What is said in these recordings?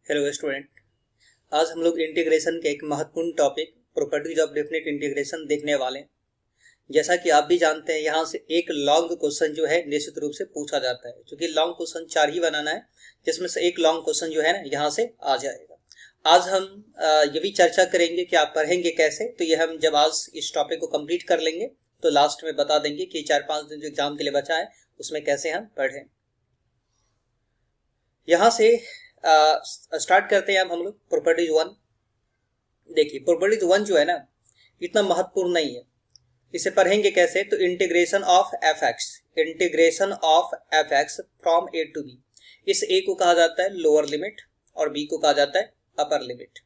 Hello student. आज हम लोग इंटीग्रेशन के एक महत्वपूर्ण topic properties of definite integration देखने वाले हैं। जैसा कि आप भी जानते हैं, यहाँ से एक लॉन्ग क्वेश्चन जो है निश्चित रूप से पूछा जाता है, क्योंकि लॉन्ग क्वेश्चन 4 ही बनाना है, जिसमें से एक लॉन्ग क्वेश्चन जो है ना यहाँ से आ जाएगा। आज हम ये भी चर्चा करेंगे कि आप पढ़ेंगे कैसे। तो ये हम जब आज इस टॉपिक को कंप्लीट कर लेंगे तो लास्ट में बता देंगे कि 4-5 दिन जो एग्जाम के लिए बचा है उसमें कैसे हम पढ़ें। यहाँ से स्टार्ट करते हैं अब हम लोग प्रॉपर्टीज 1। देखिए, प्रॉपर्टीज 1 जो है ना इतना महत्वपूर्ण नहीं है। इसे पढ़ेंगे कैसे? तो integration of f x from a to b. इस ए को कहा जाता है लोअर लिमिट और बी को कहा जाता है अपर लिमिट।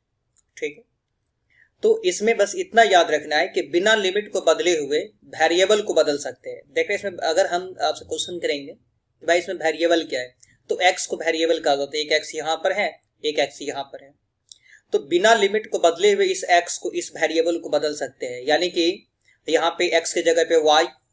ठीक है, तो इसमें बस इतना याद रखना है कि बिना लिमिट को बदले हुए वेरिएबल को बदल सकते हैं। देखिए, इसमें अगर हम आपसे क्वेश्चन करेंगे भाई इसमें वेरिएबल क्या है, तो x को वेरिएबल कहा जाता है। एक x यहाँ पर है, एक x यहाँ पर है, तो बिना लिमिट को बदले हुए इस x को, इस वेरिएबल को बदल सकते हैं। यानी कि यहाँ पे x के जगह पे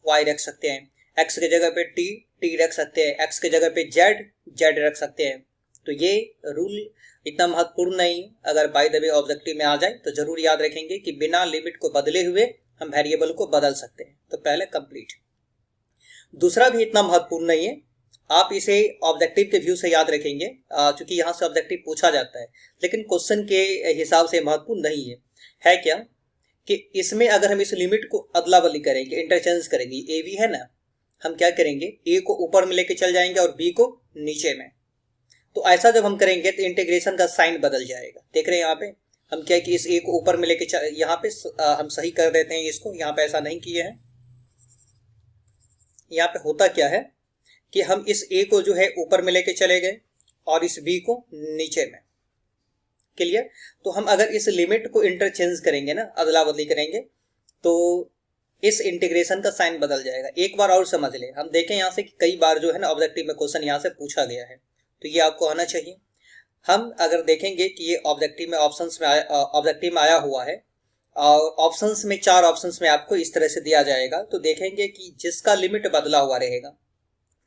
y रख सकते हैं, x के जगह पे t रख सकते हैं, x के जगह पे z रख सकते हैं। तो ये रूल इतना महत्वपूर्ण नहीं है, अगर बाय द वे ऑब्जेक्टिव में आ जाए तो जरूर याद रखेंगे कि बिना लिमिट को बदले हुए हम वेरिएबल को बदल सकते हैं। तो पहले कंप्लीट। दूसरा भी इतना महत्वपूर्ण नहीं है, आप इसे ऑब्जेक्टिव के व्यू से याद रखेंगे, क्योंकि यहाँ से ऑब्जेक्टिव पूछा जाता है, लेकिन क्वेश्चन के हिसाब से महत्वपूर्ण नहीं है क्या कि इसमें अगर हम इस लिमिट को अदला बदली करेंगे, इंटरचेंज करेंगे, ए बी है ना, हम क्या करेंगे, ए को ऊपर में लेके चल जाएंगे और बी को नीचे में। तो ऐसा जब हम करेंगे तो इंटीग्रेशन का साइन बदल जाएगा। देख रहे हैं यहाँ पे हम क्या कि इस ए को ऊपर में लेके यहाँ पे हम सही कर देते हैं इसको, यहाँ पे ऐसा नहीं किए हैं। यहाँ पे होता क्या है कि हम इस a को जो है ऊपर में लेके चले गए और इस b को नीचे में। क्लियर? तो हम अगर इस लिमिट को इंटरचेंज करेंगे ना, अदला बदली करेंगे, तो इस इंटीग्रेशन का साइन बदल जाएगा। एक बार और समझ लें, हम देखें यहाँ से कि कई बार जो है ना ऑब्जेक्टिव में क्वेश्चन यहाँ से पूछा गया है, तो ये आपको आना चाहिए। हम अगर देखेंगे कि ये ऑब्जेक्टिव में ऑब्जेक्टिव में आया हुआ है और ऑप्शंस में 4 ऑप्शंस में आपको इस तरह से दिया जाएगा, तो देखेंगे कि जिसका लिमिट बदला हुआ रहेगा,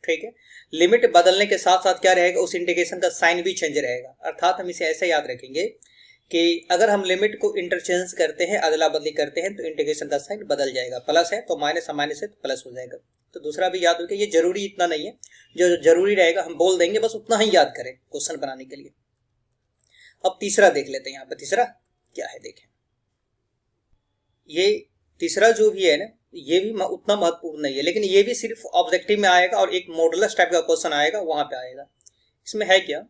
ठीक है, लिमिट बदलने के साथ साथ क्या रहेगा, उस इंटीग्रेशन का साइन भी चेंज रहेगा। अर्थात हम इसे ऐसे याद रखेंगे कि अगर हम लिमिट को इंटरचेंज करते हैं, अदला बदली करते हैं, तो इंटीग्रेशन का साइन बदल जाएगा। प्लस है तो माइनस है, माइनस है तो प्लस हो जाएगा। तो दूसरा भी याद रखिए, ये जरूरी इतना नहीं है, जो जरूरी रहेगा हम बोल देंगे, बस उतना ही याद करें क्वेश्चन बनाने के लिए। अब तीसरा देख लेते हैं। यहाँ पर तीसरा क्या है, देखें, ये तीसरा जो भी है ना, ये भी उतना महत्वपूर्ण नहीं है, लेकिन ये भी सिर्फ ऑब्जेक्टिव में आएगा और एक मॉडुलस टाइप का क्वेश्चन आएगा, वहां पे आएगा। इसमें है क्या,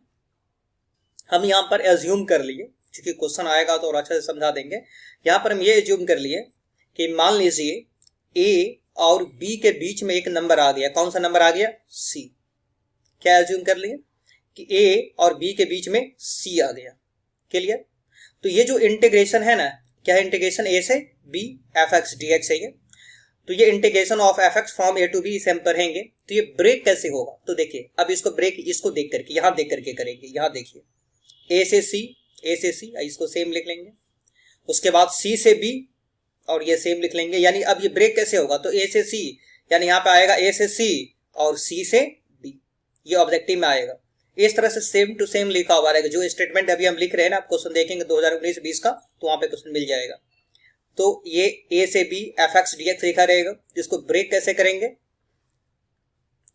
हम यहाँ पर एज्यूम कर लिए, क्योंकि क्वेश्चन आएगा तो और अच्छा से समझा देंगे। यहाँ पर हम ये एज्यूम कर लिए कि मान लीजिए ए और बी के बीच में एक नंबर आ गया। कौन सा नंबर आ गया? सी। क्या एज्यूम कर लिए कि ए और बी के बीच में सी आ गया। क्लियर? तो ये जो इंटीग्रेशन है ना, क्या है इंटीग्रेशन, ए से b f x d x है ये। तो ये integration of f x from a to b इसे हम पढ़ेंगे। तो ये ब्रेक कैसे होगा, तो देखिए, अब इसको ब्रेक इसको देख करके, यहाँ देख करके करेंगे। यहाँ देखिए, ए से सी इसको सेम लिख लेंगे, उसके बाद सी से बी और ये सेम लिख लेंगे। यानी अब ये ब्रेक कैसे होगा, तो ए से सी, यानी यहाँ पे आएगा ए से सी और सी से बी, ये ऑब्जेक्टिव में आएगा। इस तरह से सेम टू सेम लिखा हुआ रहेगा। जो स्टेटमेंट अभी हम लिख रहे हैं ना, आप क्वेश्चन देखेंगे 2019-20 का, तो वहां पे क्वेश्चन मिल जाएगा। तो ये ए से b f x d x लिखा रहेगा। जिसको ब्रेक कैसे करेंगे,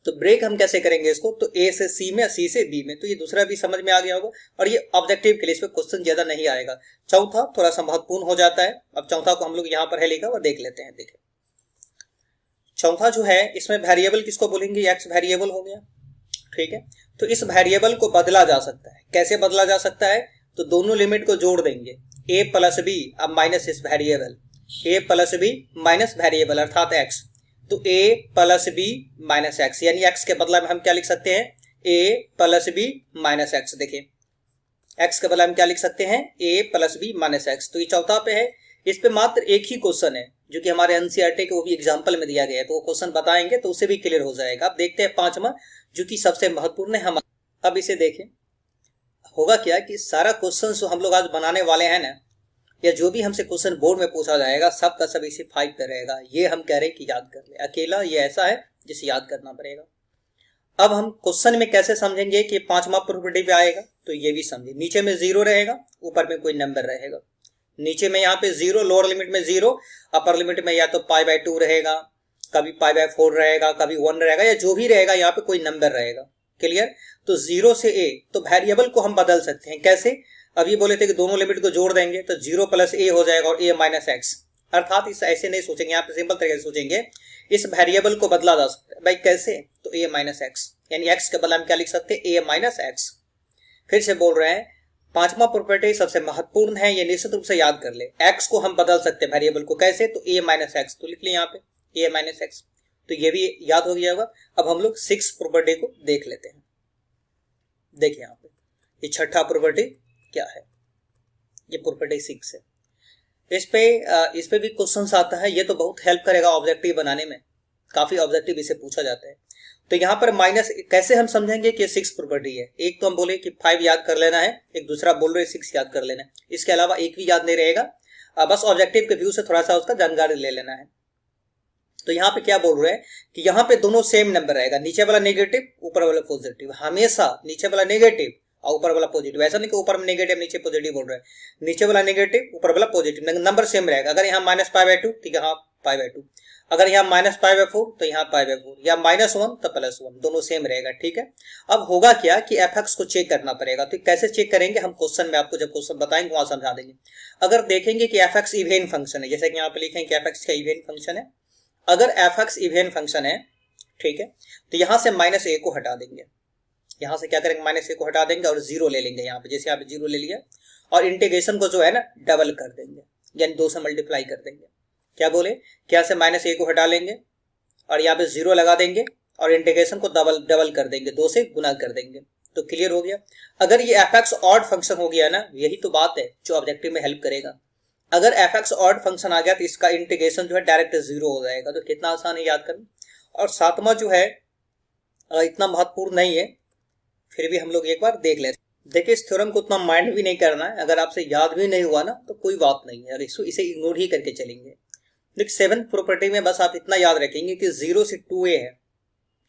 तो ब्रेक हम कैसे करेंगे इसको, तो ए से सी में, सी से बी में। तो ये दूसरा भी समझ में आ गया होगा, और ये ऑब्जेक्टिव के लिए, इस पे क्वेश्चन ज्यादा नहीं आएगा। चौथा थोड़ा सा महत्वपूर्ण हो जाता है। अब चौथा को हम लोग यहाँ पर है लिखा और देख लेते हैं। देखें, चौथा जो है, इसमें वेरिएबल किसको बोलेंगे, एक्स वेरिएबल हो गया। ठीक है, तो इस वेरिएबल को बदला जा सकता है। कैसे बदला जा सकता है, तो दोनों लिमिट को जोड़ देंगे, a प्लस बी, अब माइनस इस variable, a plus b minus variable अर्थात x। तो a plus b minus x, यानी x के बदला में हम क्या लिख सकते हैं, a plus b minus x. देखिए, x के बदला में क्या लिख सकते हैं, a plus b minus x. तो ये चौथा पे है। इस पे मात्र एक ही क्वेश्चन है, जो कि हमारे एनसीईआरटी के वो भी एग्जाम्पल में दिया गया है, तो वो क्वेश्चन बताएंगे तो उससे भी क्लियर हो जाएगा। अब देखते हैं पांचवा, जो कि सबसे महत्वपूर्ण है हमारा। अब इसे देखें, होगा क्या कि सारा क्वेश्चन जो हम लोग आज बनाने वाले हैं ना, या जो भी हमसे क्वेश्चन बोर्ड में पूछा जाएगा, सब का सब इसी 5 पे रहेगा। ये हम कह रहे हैं कि याद कर ले, अकेला ये ऐसा है जिसे याद करना पड़ेगा। अब हम क्वेश्चन में कैसे समझेंगे कि 5वां प्रॉपर्टी पे आएगा, तो ये भी समझे, नीचे में 0 रहेगा, ऊपर में कोई नंबर रहेगा। नीचे में यहाँ पे 0, लोअर लिमिट में 0, अपर लिमिट में या तो π/2 रहेगा, कभी π/4 रहेगा, कभी 1 रहेगा, या जो भी रहेगा यहाँ पे कोई नंबर रहेगा। क्लियर? तो 0 से a, तो वेरिएबल को हम बदल सकते हैं। कैसे? अभी बोले थे कि दोनों लिमिट को जोड़ देंगे तो 0 + a हो जाएगा और a - x, अर्थात इस ऐसे नहीं सोचेंगे, यहाँ पे सिंपल तरीके से सोचेंगे, इस वेरिएबल को बदला जा सकता है। भाई कैसे? तो a - x, यानी x के बदले हम क्या लिख सकते हैं? a - x। फिर से बोल रहे हैं, पांचवा प्रॉपर्टी सबसे महत्वपूर्ण है, ये निश्चित रूप से याद कर ले। x को हम बदल सकते हैं वेरिएबल को, कैसे? तो a - x, तो लिख ले यहाँ पे a - x, तो ये भी याद हो गया होगा। अब हम लोग 6 प्रॉपर्टी को देख लेते हैं। देखिए यहाँ पे ये छठा प्रॉपर्टी क्या है, ये प्रॉपर्टी 6 है। इस पे भी क्वेश्चंस आता है, ये तो बहुत हेल्प करेगा ऑब्जेक्टिव बनाने में, काफी ऑब्जेक्टिव इसे पूछा जाता है। तो यहाँ पर माइनस कैसे हम समझेंगे कि 6 प्रॉपर्टी है? एक तो हम बोले कि 5 याद कर लेना है, एक दूसरा बोल रहे 6 याद कर लेना है, इसके अलावा एक भी याद नहीं रहेगा, बस ऑब्जेक्टिव के व्यू से थोड़ा सा उसका जानकारी ले लेना है। तो यहाँ पे क्या बोल रहे हैं कि यहाँ पे दोनों सेम नंबर रहेगा, नीचे वाला नेगेटिव, ऊपर वाला पॉजिटिव, हमेशा नीचे वाला नेगेटिव और ऊपर वाला पॉजिटिव। ऐसा नहीं कि ऊपर में नेगेटिव नीचे पॉजिटिव बोल रहे हैं, नीचे वाला नेगेटिव ऊपर वाला पॉजिटिव, नंबर सेम रहेगा। अगर यहाँ -π/2 तो यहाँ π/2, अगर यहाँ -π/4 तो यहाँ π/4, या -1 तो +1, दोनों सेम रहेगा। ठीक है, अब होगा क्या कि fx को चेक करना पड़ेगा। तो कैसे चेक करेंगे? हम क्वेश्चन में आपको जब क्वेश्चन बताएंगे वहां समझा देंगे। अगर देखेंगे कि fx इवन फंक्शन है, जैसे कि यहाँ पे लिखें कि fx का इवन फंक्शन है, अगर fx इवन फंक्शन है, ठीक है, तो यहां से -a को हटा देंगे, यहां से क्या करेंगे? -a को हटा देंगे और 0 ले लेंगे यहाँ पे, जैसे यहाँ पे 0 ले लिया, और इंटीग्रेशन को जो है ना डबल कर देंगे, यानी 2 से मल्टीप्लाई कर देंगे। क्या बोले? क्या से -a को हटा लेंगे और यहाँ पे 0 लगा देंगे और इंटीग्रेशन को डबल कर देंगे, 2 से गुना कर देंगे। तो क्लियर हो गया। अगर ये fx ऑड फंक्शन हो गया ना, यही तो बात है जो ऑब्जेक्टिव में हेल्प करेगा। अगर fx ऑड फंक्शन आ गया तो इसका इंटीग्रेशन जो है डायरेक्ट 0 हो जाएगा। तो कितना आसान है याद करना। और सातवां जो है इतना महत्वपूर्ण नहीं है, फिर भी हम लोग एक बार देख लेते हैं। देखिए इस थ्योरम को उतना माइंड भी नहीं करना है, अगर आपसे याद भी नहीं हुआ ना तो कोई बात नहीं है, इसे इग्नोर ही करके चलेंगे। देखिए 7th प्रॉपर्टी में बस आप इतना याद रखेंगे कि 0 से 2a है,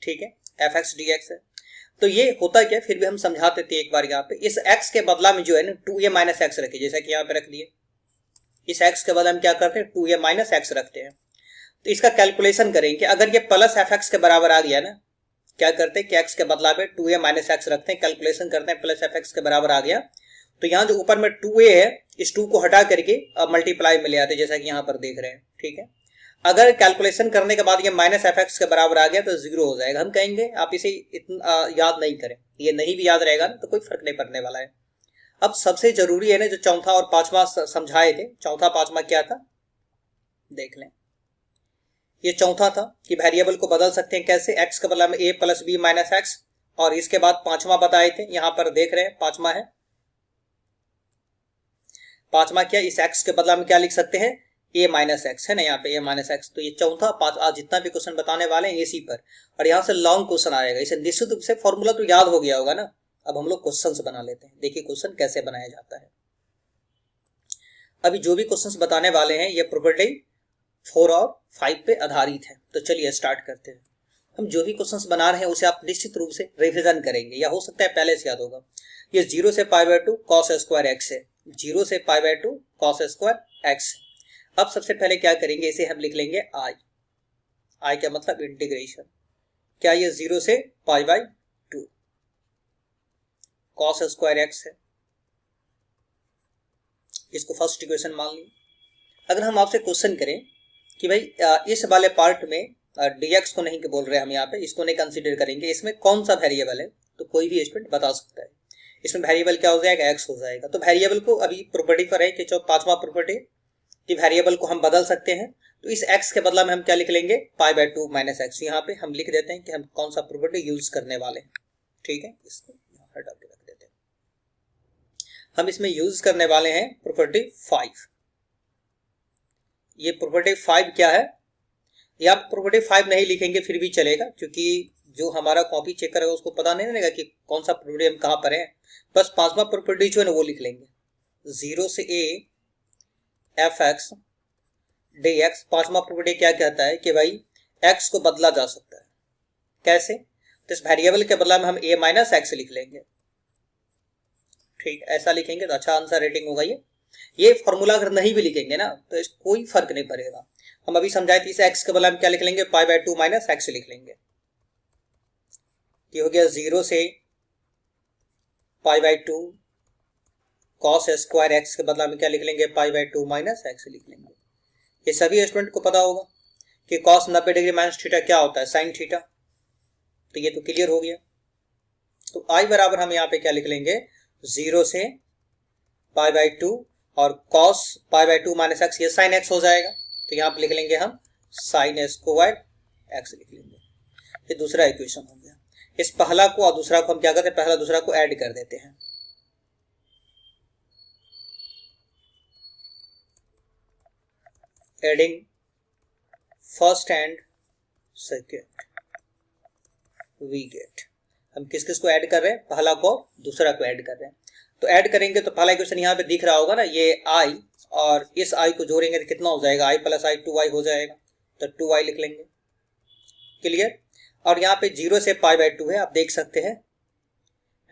ठीक है, fx dx है। तो ये होता क्या, फिर भी हम समझाते थे एक बार। यहाँ पे इस x के बदला में जो है ना 2a - x रखिए, जैसा कि यहाँ पे रख दिए। इस x के बदले हम क्या करते हैं? 2a - x रखते हैं। तो इसका कैलकुलेशन करेंगे, अगर ये +fx के बराबर आ गया ना, क्या करते हैं कि x के बदला में 2a - x रखते हैं, कैलकुलेशन करते हैं, +fx के बराबर आ गया तो यहाँ जो ऊपर में 2a है, इस 2 को हटा करके अब मल्टीप्लाई में ले आते हैं, जैसा कि यहाँ पर देख रहे हैं। ठीक है, अगर कैलकुलेशन करने के बाद ये -fx के बराबर आ गया तो 0 हो जाएगा। हम कहेंगे आप इसे इतना याद नहीं करें, ये नहीं भी याद रहेगा ना तो कोई फर्क नहीं पड़ने वाला है। अब सबसे जरूरी है ना, जो चौथा और पांचवा समझाए थे, चौथा पांचवा क्या था देख लें। ये चौथा था कि वेरिएबल को बदल सकते हैं कैसे, x के बदला में a + b - x, और इसके बाद पांचवा बताए थे, यहां पर देख रहे हैं पांचवा है। पांचवा क्या, इस x के बदला में क्या लिख सकते हैं? a - x है ना, यहाँ पे a - x। तो ये चौथा आज जितना भी क्वेश्चन बताने वाले हैं इसी पर, और यहाँ से लॉन्ग क्वेश्चन आएगा। इसे निश्चित रूप से फॉर्मूला तो याद हो गया होगा ना। अब हम लोग क्वेश्चंस बना लेते हैं, देखिए क्वेश्चन कैसे बनाया जाता है। अभी जो भी क्वेश्चंस बताने वाले हैं ये प्रॉपर्टी 4 और 5 पे आधारित है। तो चलिए स्टार्ट करते हैं। हम जो भी क्वेश्चंस बना रहे हैं उसे आप निश्चित रूप से रिवीजन करेंगे, या हो सकता है पहले से याद होगा। ये 0 से π/2 cos² x है, 0 से π/2 cos² x। अब सबसे पहले क्या करेंगे, इसे हम लिख लेंगे i का मतलब इंटीग्रेशन। क्या ये 0 से π/2 cos² x है, इसको फर्स्ट इक्वेशन मान ली। अगर हम आपसे क्वेश्चन करें कि भाई इस वाले पार्ट में dx को नहीं बोल रहे हम यहाँ पे, इसको नहीं कंसीडर करेंगे, इसमें कौन सा वेरिएबल है, तो कोई भी स्टूडेंट बता सकता है। इसमें वेरिएबल क्या हो जाएगा? x हो जाएगा। तो वेरिएबल को अभी प्रॉपर्टी पर है कि जो पांचवा प्रॉपर्टी कि वेरिएबल को हम बदल सकते हैं। तो इस x के बदला में हम क्या लिख लेंगे? π/2 - x। यहाँ पे हम लिख देते हैं कि हम कौन सा प्रॉपर्टी यूज करने वाले हैं। ठीक है, इसको हटा के रख देते हैं। हम इसमें यूज करने वाले हैं प्रॉपर्टी 5। ये प्रॉपर्टी 5 क्या है, या आप प्रॉपर्टी 5 नहीं लिखेंगे फिर भी चलेगा, क्योंकि जो हमारा कॉपी चेक करेगा उसको पता नहीं रहेगा कि कौन सा प्रॉपर्टी हम कहाँ पर है। बस पांचवा प्रॉपर्टी जो है ना वो लिख लेंगे, 0 से a fx dx। पांचवा प्रॉपर्टी क्या कहता है कि भाई x को बदला जा सकता है। कैसे? तो इस वेरिएबल के बदला में हम a - x लिख लेंगे। ठीक, ऐसा लिखेंगे तो अच्छा आंसर रेटिंग होगा। ये फॉर्मूला अगर नहीं भी लिखेंगे ना तो इस कोई फर्क नहीं पड़ेगा। हम अभी समझाए थे, इसे एक्स के बदले हम क्या लिख लेंगे, पाई बाय 2 माइनस एक्स लिख लेंगे। ये हो गया 0 से pi by 2 cos square x के बदला में क्या लिख लेंगे, पाई बाय 2 माइनस एक्स लिख लेंगे। ये सभी स्टूडेंट को पता होगा कि कॉस 90 डिग्री माइनस थीटा क्या होता है, साइन थीटा। तो ये तो क्लियर हो गया। तो आई बराबर हम यहाँ पे क्या लिख लेंगे, 0 से पाई बाय 2 और cos pi by 2 minus x, ये साइन एक्स हो जाएगा। तो यहाँ पे लिख लेंगे हम साइन स्क्वायर एक्स लिख लेंगे। ये दूसरा इक्वेशन हो गया। इस पहला को और दूसरा को हम क्या करते हैं, पहला दूसरा को ऐड कर देते हैं। Adding first and second we get, हम किस किस को ऐड कर रहे हैं, पहला को दूसरा को ऐड कर रहे हैं। तो ऐड करेंगे तो पहला इक्वेशन यहाँ पे दिख रहा होगा ना, ये आई और इस आई को जोड़ेंगे तो कितना हो जाएगा, आई प्लस आई 2i हो जाएगा। तो 2i लिख लेंगे। क्लियर। और यहाँ पे 0 से पाई बाय 2 है, आप देख सकते हैं,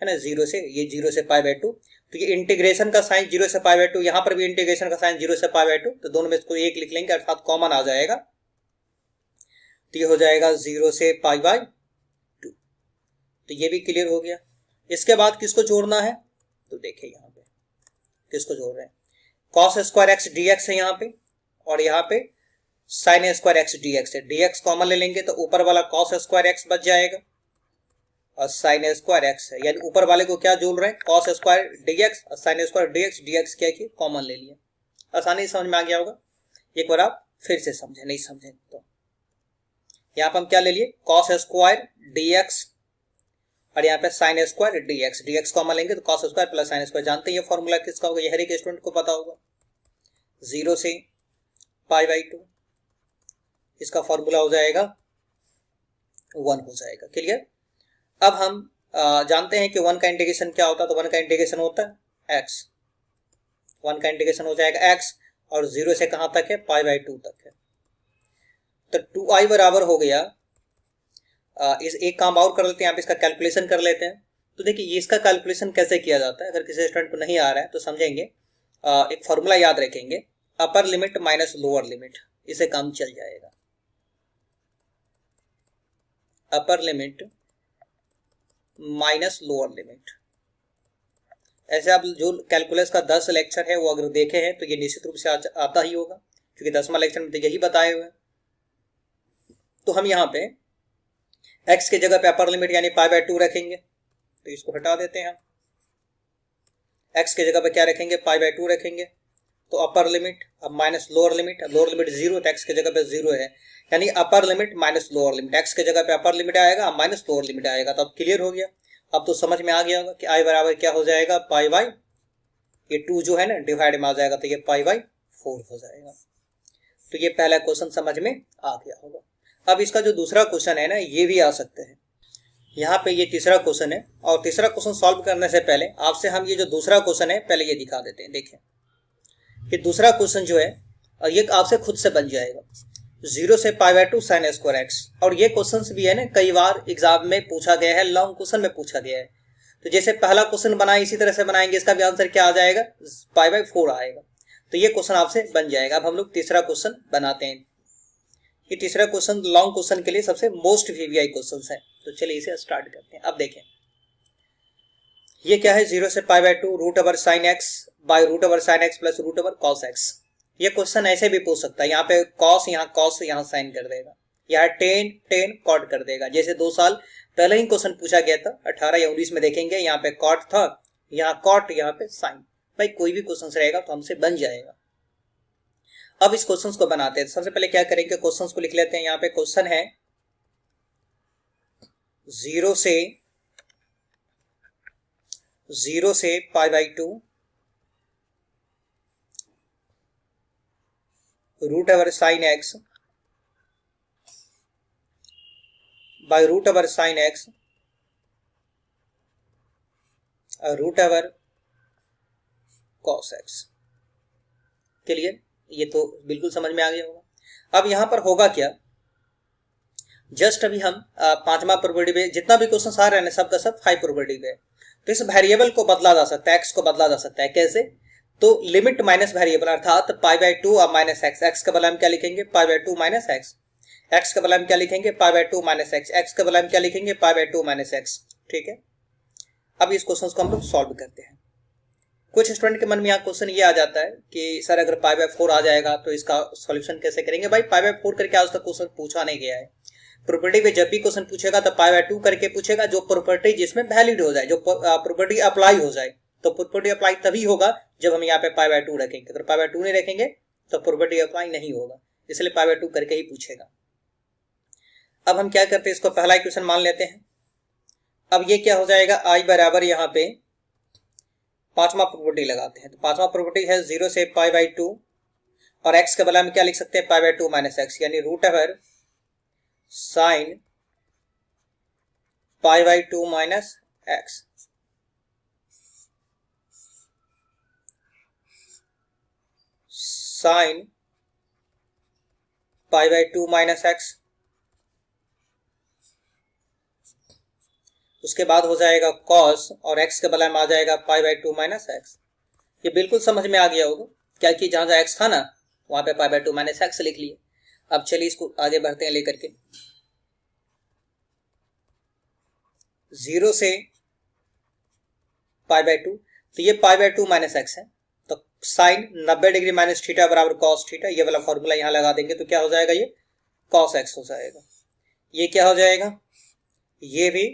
है ना, 0 से, ये 0 से पाई बाय 2। तो ये इंटीग्रेशन का साइन 0 से पाई बाय 2, यहाँ पर भी इंटीग्रेशन का साइन 0 से पाई बाय 2, तो दोनों में इसको एक लिख लेंगे अर्थात कॉमन आ जाएगा। तो ये हो जाएगा 0 से पाई बाय 2। तो ये भी क्लियर हो गया। इसके बाद किसको जोड़ना है, तो देखिए यहाँ पे किसको जोड़ रहे हैं, कॉस स्क्वायर एक्स dx है यहाँ पे, और यहाँ पे साइन स्क्वायर एक्स dx है। dx कॉमन ले लेंगे तो ऊपर वाला कॉस स्क्वायर एक्स बच जाएगा और साइन स्क्वायर एक्स है, यानी ऊपर वाले को क्या जोड़ रहे हैं, कॉस स्क्वायर dx और साइन स्क्वायर dx क्या किया, कॉमन ले लिया। आसानी से समझ में आ गया होगा। एक बार आप फिर से समझे, नहीं समझे तो यहाँ पर हम क्या ले लिए, कॉस स्क्वायर dx और यहाँ पे साइन स्क्वायर dx कॉमन लेंगे तो cos square plus sine square. जानते हैं ये फॉर्मूला किसका होगा, ये हर एक स्टूडेंट को पता होगा। 0 से पाई बाय 2, इसका फॉर्मूला हो जाएगा 1 हो जाएगा। क्लियर। अब हम जानते हैं कि 1 का इंटीग्रेशन क्या होता है, तो 1 का इंटीग्रेशन होता है x। 1 का इंटीग्रेशन हो जाएगा x और 0 से कहां तक है, पाई बाय 2 तक है। तो 2i बराबर हो गया, इस एक काम और कर लेते हैं, आप इसका कैलकुलेशन कर लेते हैं। तो देखिए ये इसका कैलकुलेशन कैसे किया जाता है, अगर किसी स्टूडेंट को नहीं आ रहा है तो समझेंगे। एक फॉर्मूला याद रखेंगे, upper limit minus lower limit, इसे काम चल जाएगा। Upper limit minus lower limit, ऐसे आप जो कैलकुलस का 10 लेक्चर है वो अगर देखे हैं तो ये निश्चित रूप से आता ही होगा, क्योंकि 10वां लेक्चर में तो यही बताए हुए हैं। तो हम यहाँ पे x की जगह पे अपर लिमिट यानी पाई बाय 2 रखेंगे, तो इसको हटा देते हैं हम। x की जगह पे क्या रखेंगे, पाई बाय 2 रखेंगे। तो अपर लिमिट अब माइनस लोअर लिमिट, अब लोअर लिमिट 0, तो x की जगह पे 0 है, यानी upper limit minus lower limit, x की जगह पे अपर लिमिट आएगा माइनस लोअर लिमिट आएगा। तो अब क्लियर हो गया। अब तो समझ में आ गया होगा कि i बराबर क्या हो जाएगा, पाई बाय, ये 2 जो है ना डिवाइड में आ जाएगा तो ये पाई बाय 4 हो जाएगा। तो ये पहला क्वेश्चन समझ में आ गया होगा। अब इसका जो दूसरा क्वेश्चन है ना, ये भी आ सकते हैं। यहाँ पे ये तीसरा क्वेश्चन है, और तीसरा क्वेश्चन सॉल्व करने से पहले आपसे हम ये जो दूसरा क्वेश्चन है पहले ये दिखा देते हैं। देखिए ये दूसरा क्वेश्चन जो है ये आपसे खुद से बन जाएगा, 0 से pi by 2 sine square x. और ये क्वेश्चन भी है ना, कई बार एग्जाम में पूछा गया है, लॉन्ग क्वेश्चन में पूछा गया है। तो जैसे पहला क्वेश्चन बनाए इसी तरह से बनाएंगे, इसका भी आंसर क्या आ जाएगा, पाई बाय 4 आएगा। तो ये क्वेश्चन आपसे बन जाएगा। अब हम लोग तीसरा क्वेश्चन बनाते हैं। ये तीसरा क्वेश्चन लॉन्ग क्वेश्चन के लिए सबसे मोस्ट वीवीआई क्वेश्चन है। तो चलिए इसे स्टार्ट करते हैं। अब देखें ये क्या है, 0 से pi by 2 root over sine x by root over sine x plus root over cos x. ये क्वेश्चन ऐसे भी पूछ सकता है, यहाँ पे कॉस यहाँ साइन कर देगा, यहाँ टेन कॉट कर देगा। जैसे 2 साल पहले ही क्वेश्चन पूछा गया था, 18 या 19 में देखेंगे, यहाँ पे कॉट था, यहाँ कॉट, यहाँ पे साइन। भाई कोई भी क्वेश्चन रहेगा तो हमसे बन जाएगा। अब इस क्वेश्चन को बनाते हैं। सबसे पहले क्या करेंगे, क्वेश्चन को लिख लेते हैं। यहाँ पे क्वेश्चन है 0 से pi by 2 root over sine x by root over sine x root over cos x. Clear. ये तो बिल्कुल समझ में आ गया होगा। अब यहां पर होगा क्या, जस्ट अभी हम 5वां प्रोबेबिलिटी पे जितना भी क्वेश्चन आ रहे हैं सबका सब हाई प्रोबेबिलिटी पे है। तो इस वेरिएबल को बदला जा सकता है, एक्स को बदला जा सकता है। कैसे? तो लिमिट माइनस वेरिएबल अर्थात पाई बाय 2 और माइनस एक्स, एक्स का बदला हम क्या लिखेंगे? पाई बाय 2 माइनस एक्स, एक्स का बदला हम क्या लिखेंगे? पाई बाय 2 माइनस एक्स, एक्स का बदला हम क्या लिखेंगे? पाई बाय 2 माइनस एक्स। ठीक है, अब इस क्वेश्चन को हम लोग सॉल्व करते हैं। कुछ स्टूडेंट के मन में यहाँ क्वेश्चन ये आ जाता है कि सर अगर पाई बाय 4 आ जाएगा तो इसका सॉल्यूशन कैसे करेंगे? भाई पाई बाय 4 करके आज तक क्वेश्चन पूछा नहीं गया है। प्रॉपर्टी में जब भी क्वेश्चन पूछेगा तो पाई बाय 2 करके पूछेगा, जो प्रॉपर्टी जिसमें वैलिड हो जाए, जो प्रॉपर्टी अप्लाई हो जाए। तो प्रॉपर्टी अप्लाई तभी होगा जब हम यहाँ पे पाई बाय 2 रखेंगे। अगर पाई बाय 2 नहीं रखेंगे तो प्रॉपर्टी अप्लाई नहीं होगा, इसलिए पाई बाय 2 करके ही पूछेगा। अब हम क्या करते हैं, इसको पहला इक्वेशन मान लेते हैं। अब ये क्या हो जाएगा? आई बराबर यहाँ पे पांचवा प्रॉपर्टी लगाते हैं। तो पांचवा प्रॉपर्टी है 0 से पाई बाय 2 और एक्स के बदला में क्या लिख सकते हैं? पाई बाय 2 माइनस एक्स, यानी root over sine pi by 2 minus x. Sine pi by 2 minus x, उसके बाद हो जाएगा कॉस और एक्स के बदला में आ जाएगा पाई बाय 2 माइनस एक्स। ये बिल्कुल समझ में आ गया होगा क्या कि जहां जहां एक्स था ना वहां पे पाई बाय 2 माइनस एक्स लिख लिए। अब चलिए इसको आगे बढ़ते हैं लेकर के। 0 से पाई बाय 2, तो ये पाई बाय 2 माइनस एक्स है, तो साइन 90 डिग्री माइनस थीटा बराबर कॉस थीटा, ये वाला फॉर्मूला यहां लगा देंगे तो क्या हो जाएगा? ये कॉस एक्स हो जाएगा। ये क्या हो जाएगा? ये भी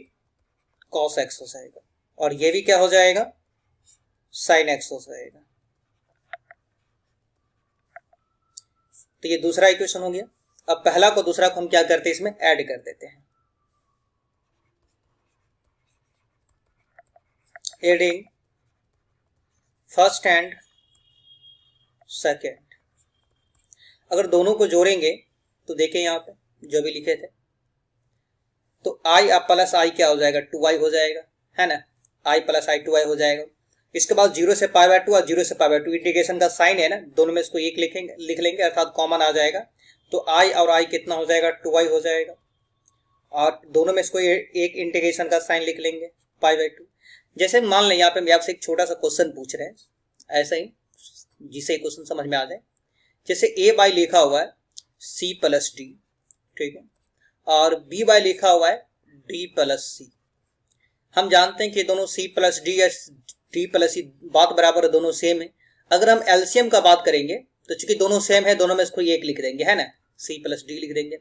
कॉस एक्स हो जाएगा और ये भी क्या हो जाएगा? साइन एक्स हो जाएगा। तो ये दूसरा इक्वेशन हो गया। अब पहला को दूसरा को हम क्या करते हैं? इसमें ऐड कर देते हैं। Adding first and second. अगर दोनों को जोड़ेंगे तो देखें यहां पे जो भी लिखे थे, तो आई अब प्लस आई क्या हो जाएगा? 2i हो जाएगा, है ना? आई प्लस आई 2i हो जाएगा। इसके बाद 0 से पाई बाय 2 और 0 से पाई बाय 2 इंटीग्रेशन का साइन है ना, दोनों में इसको एक लिख लेंगे अर्थात कॉमन आ जाएगा। तो आई और आई कितना हो जाएगा? 2i हो जाएगा और दोनों में इसको एक इंटीग्रेशन का साइन लिख लेंगे पाई बाय 2। जैसे मान लें यहाँ पे मैं आपसे एक छोटा सा क्वेश्चन पूछ रहे हैं, ऐसा ही जिसे क्वेश्चन समझ में आ जाए। जैसे ए बाय लिखा हुआ है सी प्लस डी, ठीक है, और बी बाय लिखा हुआ है डी प्लस सी। हम जानते हैं कि दोनों सी प्लस डी या डी प्लस सी बात बराबर है, दोनों सेम है। अगर हम एलसीएम का बात करेंगे तो चूंकि दोनों सेम है, दोनों में इसको एक लिख देंगे, है ना? सी प्लस डी लिख देंगे।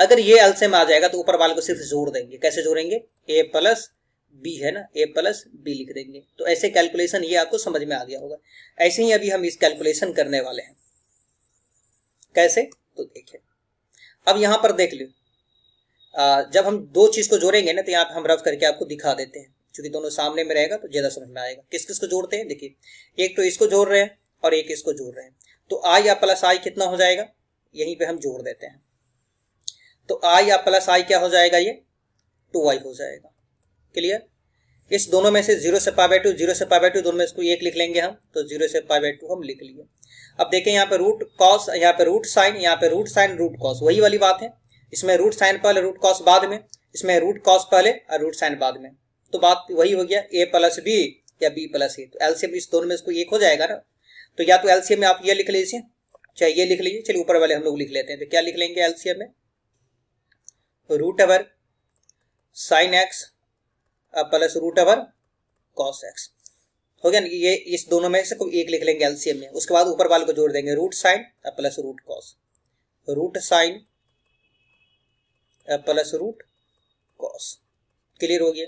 अगर ये एलसीएम आ जाएगा तो ऊपर वाले को सिर्फ जोड़ देंगे। कैसे जोड़ेंगे? ए प्लस बी है ना, ए प्लस बी लिख देंगे। तो ऐसे कैलकुलेशन ये आपको समझ में आ गया होगा। ऐसे ही अभी हम इस कैलकुलेशन करने वाले हैं। कैसे? तो देखिए, अब यहां पर देख लो, जब हम दो चीज को जोड़ेंगे ना तो यहाँ पे हम रफ करके आपको दिखा देते हैं, क्योंकि दोनों सामने में रहेगा तो ज्यादा समझ में आएगा। किस किस को जोड़ते हैं? देखिए, एक तो इसको जोड़ रहे हैं और एक इसको जोड़ रहे हैं, तो आई या प्लस आई कितना हो जाएगा? यहीं पे हम जोड़ देते हैं। तो आई या प्लस आई क्या हो जाएगा? ये 2i हो जाएगा। क्लियर? इस दोनों में से 0 से पाई बाय 2, 0 से पाई बाय 2 दोनों में इसको एक लिख लेंगे हम, तो 0 से पाई बाय 2 हम लिख लिए। अब देखें यहाँ पे रूट कॉस, यहाँ पे रूट साइन, यहाँ पे रूट साइन रूट कॉस, वही वाली बात है। इसमें रूट साइन पहले रूट कॉस बाद में, इसमें रूट कॉस पहले और रूट साइन बाद में, तो बात वही हो गया ए प्लस बी या बी प्लस ए। तो एलसीएम इस दोनों में इसको एक हो जाएगा ना, तो या तो एलसीएम में आप ये लिख लीजिए चाहे ये लिख लीजिए। चलिए ऊपर वाले हम लोग लिख लेते हैं। तो क्या लिख लेंगे एलसीएम में? Root over sine x plus root over cos x हो गया ना। ये इस दोनों में से कोई एक लिख लेंगे एलसीएम में। उसके बाद ऊपर वाले को जोड़ देंगे, root sine plus root cos, root sine plus root cos. Clear हो गया?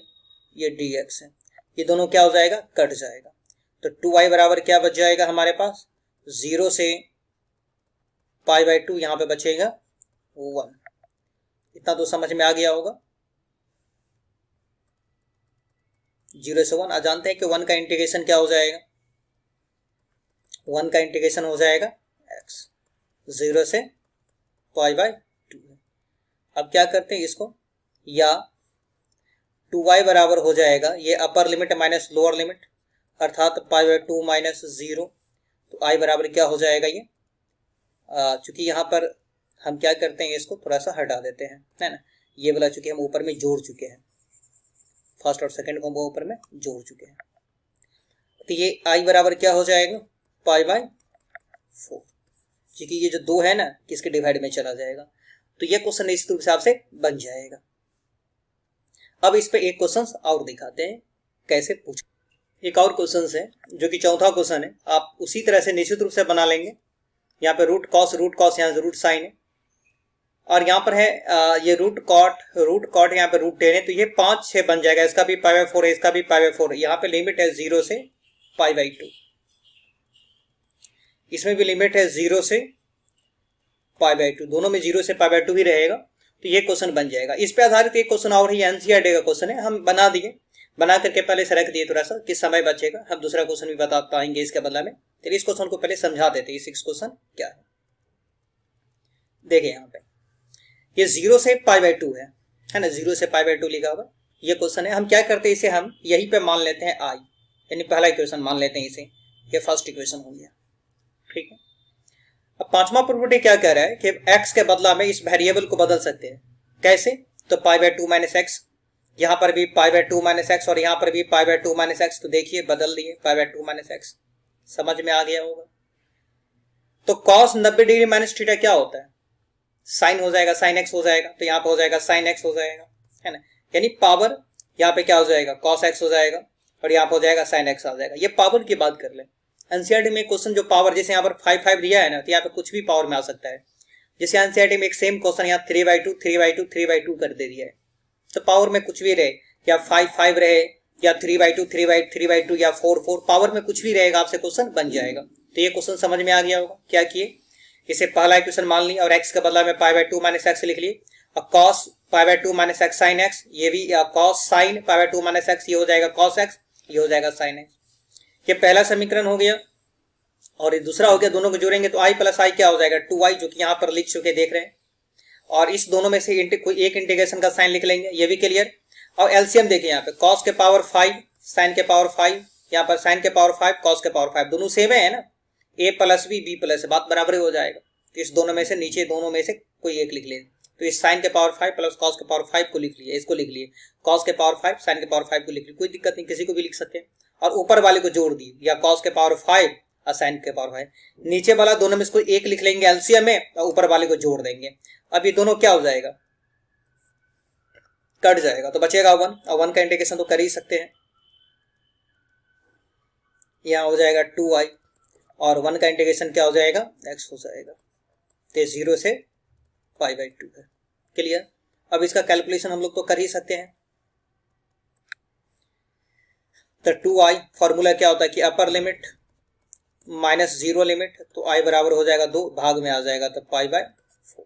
ये dx है, ये दोनों क्या हो जाएगा? कट जाएगा। तो 2i बराबर क्या बच जाएगा हमारे पास? 0 से पाई बाय 2, यहां पे बचेगा 1। इतना तो समझ में आ गया होगा। 0 से 1 जानते हैं कि 1 का इंटीग्रेशन क्या हो जाएगा? 1 का इंटीग्रेशन हो जाएगा x, 0 से पाई बाय 2। अब क्या करते हैं इसको, या 2y बराबर हो जाएगा ये upper limit minus lower limit अर्थात पाई बाय 2 माइनस 0। तो i बराबर क्या हो जाएगा? ये चूंकि यहाँ पर हम क्या करते हैं, इसको थोड़ा सा हटा देते हैं, है ना? ये वाला चूंकि हम ऊपर में जोड़ चुके हैं, फर्स्ट और सेकंड को ऊपर में जोड़ चुके हैं। तो ये आई बराबर क्या हो जाएगा, पाई बाय 4, क्योंकि ये जो 2 है ना किसके डिवाइड में चला जाएगा। तो ये क्वेश्चन निश्चित रूप से आपसे बन जाएगा। अब इस पे एक क्वेश्चन और दिखाते हैं कैसे पूछ। एक और क्वेश्चन है जो कि चौथा क्वेश्चन है, आप उसी तरह से निश्चित रूप से बना लेंगे। यहाँ पे रूट कॉस यहाँ से रूट साइन है, और यहाँ पर है ये रूट कॉट यहाँ पे रूट 10 है, तो ये 5 6 बन जाएगा। इसका भी पाई बाय 4 है, इसका भी पाई बाय 4 है। यहाँ पे लिमिट है 0 से पाई बाय 2, इसमें भी लिमिट है 0 से पाई बाय 2, दोनों में 0 से पाई बाय 2 ही रहेगा। तो ये क्वेश्चन बन जाएगा। इस पे आधारित एक क्वेश्चन और ही एनसीईआरटी का क्वेश्चन है, हम बना दिए, बना करके पहले से रख दिए थोड़ा सा कि समय बचेगा, हम दूसरा क्वेश्चन भी बता पाएंगे इसके बदला में। चलिए इस क्वेश्चन को पहले समझा देते हैं, ये 6 क्वेश्चन क्या है। देखिए यहाँ पे ये 0 से पाई बाय 2 है ना, 0 से पाई बाय 2 लिखा हुआ ये क्वेश्चन है। हम क्या करते हैं, इसे हम यहीं पे मान लेते हैं आई, यानी पहला इक्वेशन मान लेते हैं इसे, ये फर्स्ट इक्वेशन हो गया, ठीक है। अब पांचवा प्रॉपर्टी क्या कह रहा है कि x के बदला में इस वेरिएबल को बदल सकते हैं, कैसे, तो पाई बाय 2 माइनस एक्स, यहाँ पर भी पाई बाय 2 माइनस एक्स और यहाँ पर भी पाई बाय 2 माइनस एक्स। तो देखिए बदल दिए पाई बाय 2 माइनस एक्स, समझ में आ गया होगा। तो कॉस 90 डिग्री माइनस थीटा क्या होता है, साइन हो जाएगा, साइन एक्स हो जाएगा, तो यहाँ पे हो जाएगा साइन एक्स हो जाएगा, है ना, यानी पावर यहाँ पे क्या हो जाएगा, कॉस एक्स हो जाएगा, और यहाँ पे हो जाएगा साइन एक्स आ जाएगा। ये पावर की बात कर ले। एनसीईआरटी में क्वेश्चन जो पावर, जैसे यहाँ पर 5 5 दिया है ना, तो यहाँ पे कुछ भी पावर में आ सकता है। जैसे एनसीईआरटी में एक सेम क्वेश्चन यहाँ 3/2 3/2 3/2 कर दे दिया है, तो पावर में कुछ भी रहे, या 5 5 रहे, या 3/2 3/2 या 4 4, पावर में कुछ भी रहेगा आपसे क्वेश्चन बन जाएगा। तो ये क्वेश्चन समझ में आ गया होगा। क्या किए, इसे पहला इक्वेशन मान ली और x के बदला में पाई बाय 2 माइनस एक्स लिख लिए, और cos pi by 2 minus x sine x, ये भी cos sign pi by 2 minus x, ये हो जाएगा cos x, ये हो जाएगा साइन एक्स। ये पहला समीकरण हो गया, और ये दूसरा हो गया। दोनों को जोड़ेंगे तो i प्लस आई क्या हो जाएगा, 2i, जो कि यहाँ पर लिख चुके देख रहे हैं। और इस दोनों में से कोई एक इंटीग्रेशन का साइन लिख लेंगे, ये भी क्लियर। और एलसीएम देखिए यहाँ पे cos के पावर 5 साइन के पावर 5, यहाँ पर साइन के पावर 5 cos के पावर 5, दोनों सेम है ना, a प्लस बी प्लस, बात बराबर हो जाएगा। तो इस दोनों में से नीचे दोनों में से कोई एक लिख ले, तो इस साइन के पावर 5 प्लस cos के पावर 5 को लिख लिए, इसको लिख लिए, cos के पावर 5 साइन के पावर 5 को लिख लिए, कोई दिक्कत नहीं, किसी को भी लिख सकते हैं। और ऊपर वाले को जोड़ दिए, या cos के पावर 5 और साइन के पावर 5, नीचे वाला दोनों में से कोई एक लिख लेंगे एलसीएम में, और ऊपर वाले को जोड़ देंगे। अब ये दोनों क्या हो जाएगा, कट जाएगा, तो बचेगा 1, और 1 का इंटीग्रेशन तो कर ही सकते हैं, यहाँ हो जाएगा 2i, और 1 का इंटीग्रेशन क्या हो जाएगा, x हो जाएगा। तो 0 से पाई बाय 2 है, क्लियर। अब इसका कैलकुलेशन हम लोग तो कर ही सकते हैं। तो 2i फॉर्मूला क्या होता है कि अपर लिमिट माइनस 0 लिमिट, तो i बराबर हो जाएगा 2, भाग में आ जाएगा तो पाई बाय 4।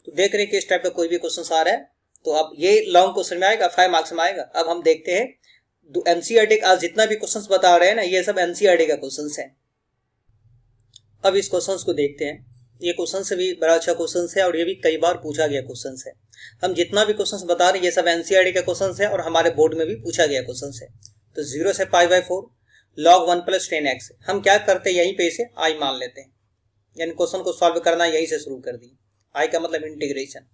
तो देख रहे हैं कि इस टाइप का कोई भी क्वेश्चन आ रहा है, तो अब ये लॉन्ग क्वेश्चन में आएगा, 5 मार्क्स में आएगा। अब हम देखते हैं एनसीईआरटी आज जितना भी क्वेश्चंस बता रहे हैं ना, ये सब एनसीईआरटी का क्वेश्चंस हैं। अब इस क्वेश्चंस को देखते हैं। ये क्वेश्चन से भी बड़ा अच्छा क्वेश्चन है, और ये भी कई बार पूछा गया क्वेश्चन है। हम जितना भी क्वेश्चन बता रहे हैं ये सब एनसीईआरटी का क्वेश्चन है, और हमारे बोर्ड में भी पूछा गया क्वेश्चन है। तो 0 से pi bye 4 log 1 plus 10x, हम क्या करते हैं, यहीं पे इसे i मान लेते हैं, यानी क्वेश्चन को सॉल्व करना यहीं से शुरू कर दी। i का मतलब इंटीग्रेशन,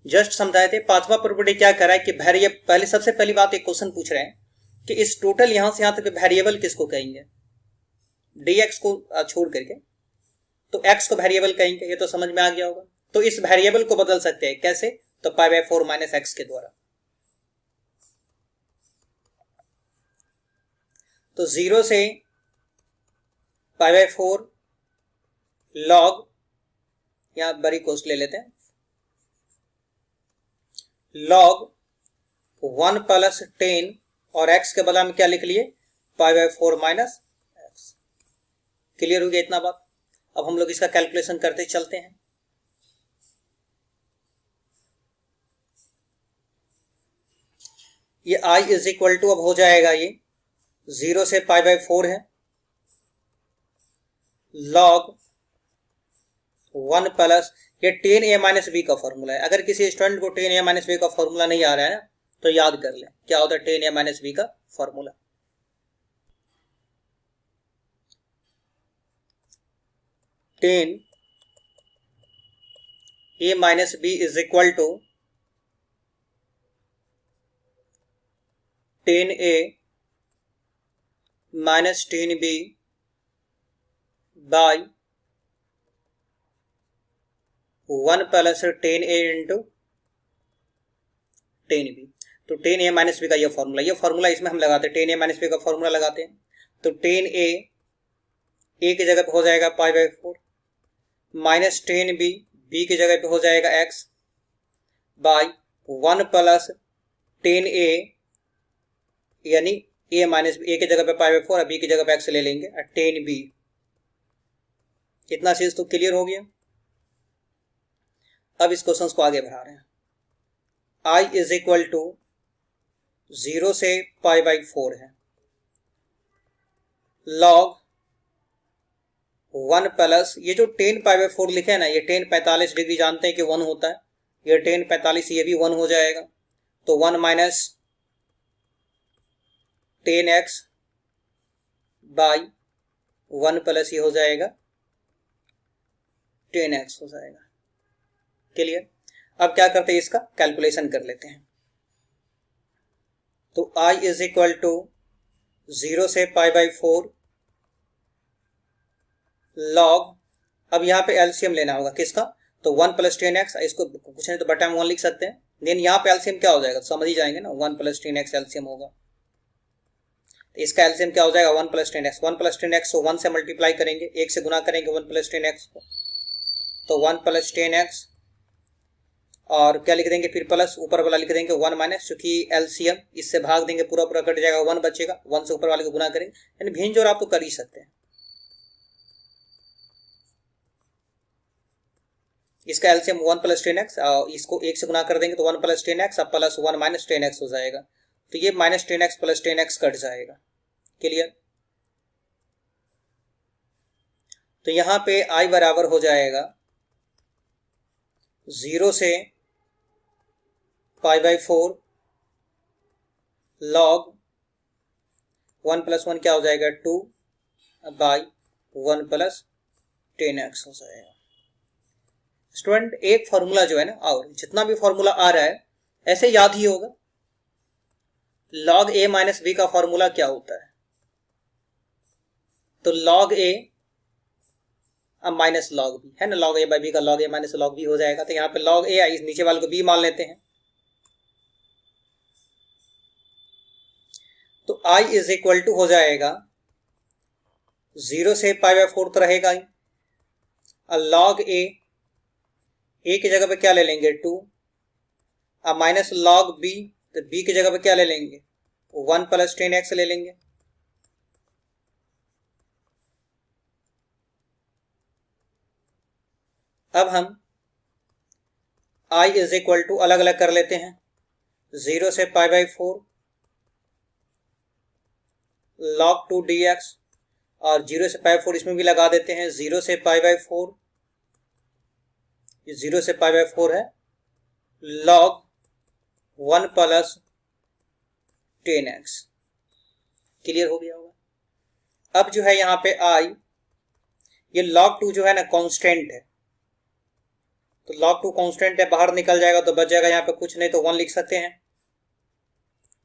जस्ट समझाए थे। पांचवा प्रॉपर्टी क्या कर रहा है कि वेरिएबल, पहले सबसे पहली बात एक क्वेश्चन पूछ रहे हैं कि इस टोटल यहां से यहां तक वेरिएबल किसको कहेंगे, dx को छोड़ करके, तो x को वेरिएबल कहेंगे, ये तो समझ में आ गया होगा। तो इस वेरिएबल को बदल सकते हैं कैसे, तो पाई बाय 4 माइनस एक्स के द्वारा। तो 0 से पाई बाय 4 log, यहां बड़ी कोस्ट ले लेते हैं, log 1 प्लस 10, और x के बदला में क्या लिख लिए, pi by 4 minus x. Clear हो गया इतना बात। अब हम लोग इसका कैलकुलेशन करते चलते हैं। ये i इज इक्वल टू अब हो जाएगा, ये 0 से पाई बाय 4 है, log 1 प्लस, ये 10a माइनस बी का फॉर्मूला है। अगर किसी स्टूडेंट को 10a माइनस बी का फॉर्मूला नहीं आ रहा है ना, तो याद कर ले क्या होता है 10a माइनस बी का formula. Ten a minus b is equal to 10a minus 10b by 1 plus 10a into 10b। तो 10a माइनस बी का ये फॉर्मूला इसमें हम लगाते हैं, 10a माइनस बी का फॉर्मूला लगाते हैं। तो 10a ए की जगह पे हो जाएगा pi by 4 minus 10b B की जगह पे हो जाएगा x बाई 1 प्लस 10a यानी ए माइनस ए की जगह पे पाई बाई 4 और बी की जगह पे x ले लेंगे 10b। इतना चीज तो क्लियर हो गया। अब इस क्वेश्चन को आगे बढ़ा रहे हैं। i इज इक्वल टू 0 से पाई बाई 4 है, लॉग 1 प्लस ये जो 10 पाई बाई 4 लिखे है ना, ये 10 45 डिग्री जानते हैं कि 1 होता है, ये 10 45 ये भी 1 हो जाएगा। तो 1 माइनस 10x बाई 1 प्लस ये हो जाएगा 10x हो जाएगा। क्लियर। अब क्या करते हैं, इसका कैलकुलेशन कर लेते हैं। तो i इज इक्वल टू 0 से पाई बाई 4 लॉग, अब यहाँ पे एलसीएम लेना होगा किसका, तो 1 प्लस 10x, इसको कुछ नहीं तो बटा में 1 लिख सकते हैं। देन यहाँ पे एलसीएम क्या हो जाएगा, तो समझ ही जाएंगे ना, 1 प्लस 10x एलसीएम होगा। तो इसका एलसीएम क्या हो जाएगा, 1 प्लस 10x। 1 प्लस 10x को 1 से मल्टीप्लाई करेंगे, 1 से गुना करेंगे 1 प्लस 10x को, तो 1 प्लस 10x और क्या लिख देंगे फिर प्लस, ऊपर वाला लिख देंगे 1 माइनस, चूंकि एलसीएम इससे भाग देंगे पूरा पूरा कट जाएगा, 1 बचेगा, 1 से ऊपर वाले को गुना करेंगे, यानी भिन्न जोड़ आप तो कर ही सकते हैं। इसका एलसीएम 1 प्लस 10x, इसको 1 से गुना कर देंगे तो 1 प्लस 10x अब प्लस 1 माइनस 10x हो जाएगा। तो ये minus 10x plus 10x cut जाएगा। क्लियर। तो यहां पे i बराबर हो जाएगा 0 से पाई बाई 4 लॉग 1 प्लस 1 क्या हो जाएगा 2 बाई 1 प्लस 10x हो जाएगा। स्टूडेंट एक फॉर्मूला जो है ना, और जितना भी फॉर्मूला आ रहा है ऐसे याद ही होगा। log a माइनस बी का फॉर्मूला क्या होता है, तो log a अब माइनस log b है ना, log a बाई बी का log a minus log b हो जाएगा। तो यहाँ पे log a इस नीचे वाले को b मान लेते हैं। तो i इज इक्वल टू हो जाएगा 0 से पाई बाई 4 तो रहेगा ही, और log a की जगह पे क्या ले लेंगे 2, अब माइनस log b, तो b की जगह पे क्या ले लेंगे 1 प्लस 10x ले लेंगे। अब हम i इज इक्वल टू अलग अलग कर लेते हैं, 0 से पाई बाई 4 log 2 dx, और 0 से पाई 4 इसमें भी लगा देते हैं, 0 से पाई बाई 4, 0 से पाई बाई 4 है log 1 प्लस 10x। क्लियर हो गया होगा। अब जो है यहाँ पे i, ये log 2 जो है ना कांस्टेंट है, तो log 2 कांस्टेंट है, बाहर निकल जाएगा तो बच जाएगा यहाँ पे कुछ नहीं तो 1 लिख सकते हैं।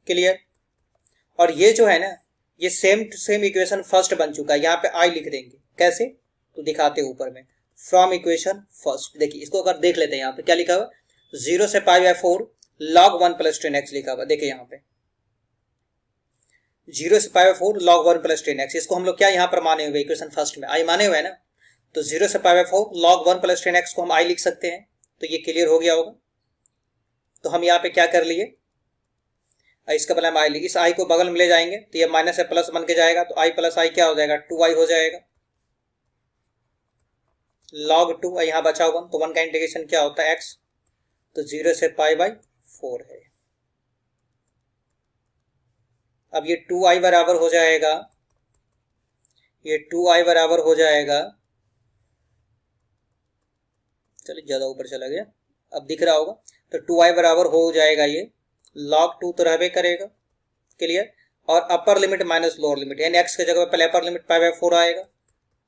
क्लियर। और ये जो है ना, ये same to same equation first बन चुका है, यहाँ पे i लिख देंगे। कैसे, तो दिखाते ऊपर में, फ्रॉम इक्वेशन फर्स्ट। देखिए इसको अगर देख लेते हैं, यहाँ पे क्या लिखा हुआ, 0 से pi by 4 log 1 plus 10x लिखा हुआ। देखिए यहाँ पे 0 से pi by 4 log 1 plus 10x, इसको हम लोग क्या यहाँ पर माने हुए, इक्वेशन फर्स्ट में i माने हुए है ना, तो 0 से pi by 4 log 1 plus 10x को हम i लिख सकते हैं। तो ये क्लियर हो गया होगा। तो हम यहाँ पे क्या कर लिए, इसका बदला हम i इस i को बगल में ले जाएंगे तो ये माइनस से प्लस बन के जाएगा, तो i प्लस i क्या हो जाएगा 2i हो जाएगा, log 2 यहाँ बचा 1, तो 1 का इंटीग्रेशन क्या होता है x, तो 0 से पाई बाई 4 है। अब ये 2i बराबर हो जाएगा, ये 2i बराबर हो जाएगा, चलिए ज्यादा ऊपर चला गया, अब दिख रहा होगा, तो 2i बराबर हो जाएगा ये log 2 तो रहबे करेगा। क्लियर। और upper limit minus lower limit, यानी x की जगह पे पहले अपर लिमिट पाई बाई 4 आएगा,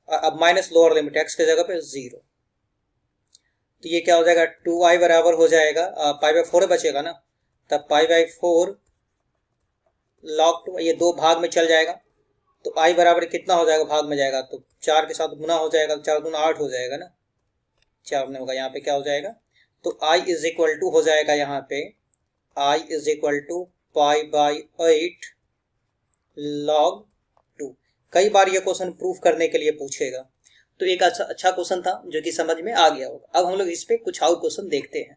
और अब माइनस लोअर लिमिट x की जगह पे 0। तो ये क्या हो जाएगा 2i बराबर हो जाएगा, पाई बाई 4 बचेगा ना, तब पाई बाई 4 log 2, ये 2 भाग में चल जाएगा तो i बराबर कितना हो जाएगा, भाग में जाएगा तो 4 के साथ गुना हो जाएगा, 4 दूना 8 हो जाएगा ना, 4 में होगा, यहाँ पे क्या हो जाएगा, तो i इज इक्वल टू हो जाएगा यहाँ पे i is equal to pi by 8 log 2। कई बार ये क्वेश्चन प्रूफ करने के लिए पूछेगा, तो एक अच्छा क्वेश्चन था जो कि समझ में आ गया होगा। अब हम लोग इस पे कुछ और क्वेश्चन देखते हैं।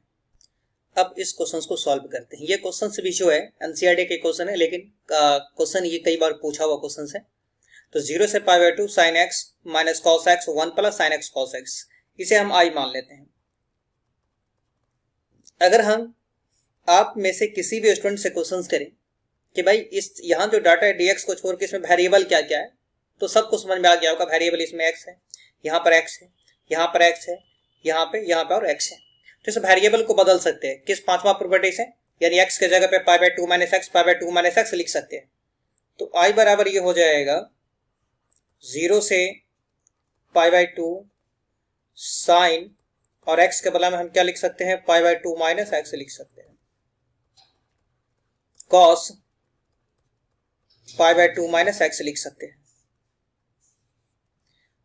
अब इस क्वेश्चन को सॉल्व करते हैं। ये क्वेश्चन भी जो है एनसीईआरटी के क्वेश्चन है, लेकिन क्वेश्चन ये कई बार पूछा हुआ क्वेश्चन है। तो 0 से pi by 2 sine x minus cos x 1 plus sine x cos x, इसे हम आई मान लेते हैं। अगर हम आप में से किसी भी स्टूडेंट से क्वेश्चन करें कि भाई इस यहाँ जो डाटा है dx को छोड़ के इसमें वेरिएबल क्या क्या है, तो सबको समझ में आ गया होगा। वेरिएबल इसमें x है, यहाँ पर x है, यहाँ पर x है, यहाँ पे और x है। तो इस वेरिएबल को बदल सकते हैं किस 5वां प्रॉपर्टी से, यानी x के जगह पे pi by 2 minus x, pi by 2 minus x लिख सकते हैं। तो i बराबर ये हो जाएगा 0 से पाई बाई 2 साइन, और x के बदला में हम क्या लिख सकते हैं, पाई बाई 2 माइनस एक्स लिख सकते हैं, cos pi by 2 minus x लिख सकते हैं,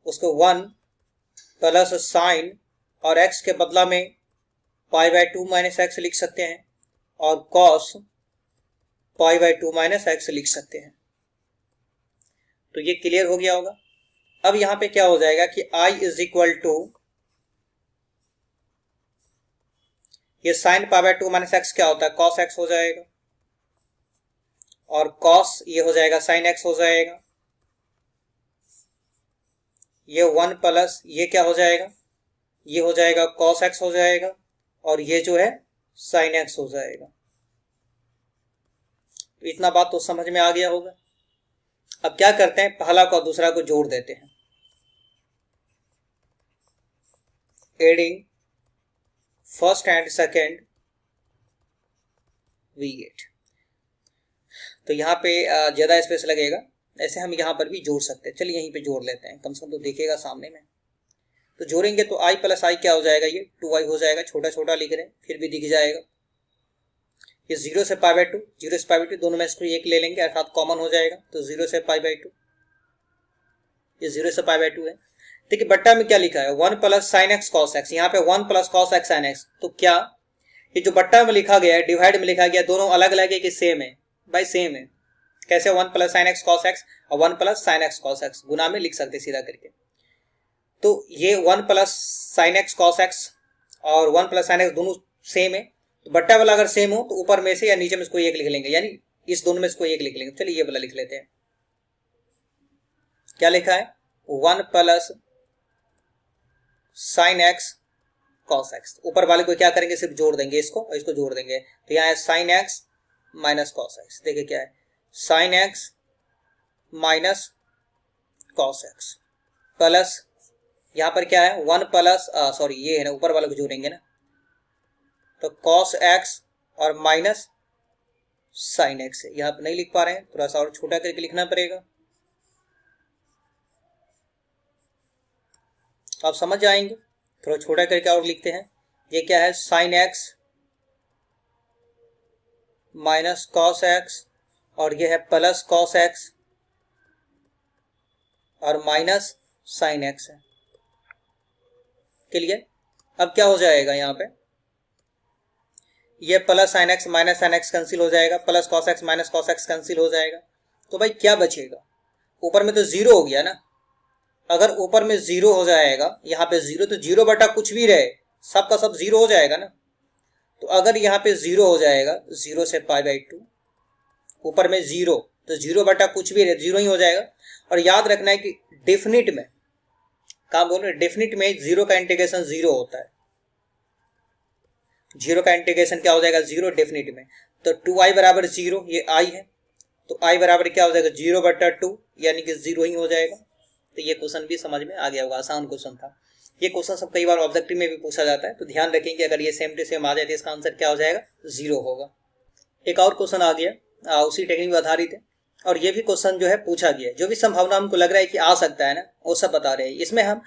उसको 1 प्लस साइन और x के बदला में पाई बाई 2 माइनस एक्स लिख सकते हैं, और cos pi by 2 minus x लिख सकते हैं। तो ये क्लियर हो गया होगा। अब यहां पे क्या हो जाएगा कि i इज इक्वल टू, ये sine pi by 2 minus x क्या होता है, कॉस एक्स हो जाएगा, और कॉस ये हो जाएगा साइन एक्स हो जाएगा, ये 1 प्लस ये क्या हो जाएगा, ये हो जाएगा कॉस एक्स हो जाएगा, और ये जो है साइन एक्स हो जाएगा। तो इतना बात तो समझ में आ गया होगा। अब क्या करते हैं, पहला को दूसरा को जोड़ देते हैं, adding first and second we get. तो यहाँ पे ज्यादा स्पेस लगेगा, ऐसे हम यहाँ पर भी जोड़ सकते हैं। चलिए यहीं पे जोड़ लेते हैं, कम से कम तो दिखेगा सामने में। तो जोड़ेंगे तो i प्लस आई क्या हो जाएगा, ये 2i हो जाएगा, छोटा छोटा लिख रहे हैं फिर भी दिख जाएगा। ये 0 से पाई बाई 2, 0 से पाई बाई 2 दोनों में इसको एक ले लेंगे अर्थात कॉमन हो जाएगा, तो 0 से पाई बाई 2, ये 0 से पाई बाई 2 है। देखिए बट्टा में क्या लिखा है, 1 plus sine x cos x, यहाँ पे 1 plus cos x sine x. तो क्या ये जो बट्टा में लिखा गया है, डिवाइड में लिखा गया, दोनों अलग अलग है कि सेम है, भाई सेम है। कैसे, 1 plus sine x cos x और 1 plus sine x cos x गुना में लिख सकते सीधा करके। तो ये 1 plus sine x cos x और 1 प्लस साइन एक्स दोनों सेम है, तो बट्टा वाला अगर सेम हो तो ऊपर में से या नीचे में इसको एक लिख लेंगे, यानी इस दोनों में इसको एक लिख लेंगे। चलिए ये वाला लिख लेते हैं, क्या लिखा है, 1 plus sine x cos x. ऊपर वाले को क्या करेंगे, सिर्फ जोड़ देंगे इसको और इसको जोड़ देंगे, तो यहाँ है sine x minus cos x. देखिए क्या है, sine x minus cos x plus यहां पर क्या है, 1 प्लस सॉरी ये है ना, ऊपर वाले को जोड़ेंगे ना, तो कॉस एक्स और माइनस साइन एक्स है। यहां पर नहीं लिख पा रहे हैं, थोड़ा सा और छोटा करके लिखना पड़ेगा, आप समझ जाएंगे। थोड़ा छोटा करके और लिखते हैं, ये क्या है, sine x minus cos x, और ये है प्लस कॉस एक्स और माइनस साइन एक्स है। क्लियर। अब क्या हो जाएगा, यहाँ पे ये plus sine x minus sine x cancel हो जाएगा, plus cos x minus cos x cancel हो जाएगा। तो भाई क्या बचेगा, ऊपर में तो जीरो हो गया ना। अगर ऊपर में जीरो हो जाएगा, यहाँ पे जीरो, तो जीरो बटा कुछ भी रहे सबका सब जीरो हो जाएगा ना। तो अगर यहाँ पे जीरो हो जाएगा, 0 से पाई बाई 2, ऊपर में जीरो, तो जीरो बटा कुछ भी रहे जीरो ही हो जाएगा। और याद रखना है कि डेफिनिट में, कहा बोल रहे, डेफिनिट में जीरो का इंटीग्रेशन जीरो होता है। जीरो का इंटीग्रेशन क्या हो जाएगा, जीरो डेफिनिट में। तो 2i बराबर जीरो, ये i है, तो i बराबर क्या हो जाएगा, 0 बटा 2, यानी कि जीरो ही हो जाएगा। तो ये क्वेश्चन भी समझ में आ गया होगा, आसान क्वेश्चन था। ये क्वेश्चन सब कई बार ऑब्जेक्टिव में भी पूछा जाता है, तो ध्यान रखेंगे अगर ये सेम टू सेम आ जाए तो इसका आंसर क्या हो जाएगा, जीरो होगा। एक और क्वेश्चन आ गया, उसी टेक्निक पर आधारित है। और ये भी क्वेश्चन जो है पूछा गया है। जो भी संभावना हमको लग रहा है कि आ सकता है ना, वो सब बता रहे हैं। इसमें हम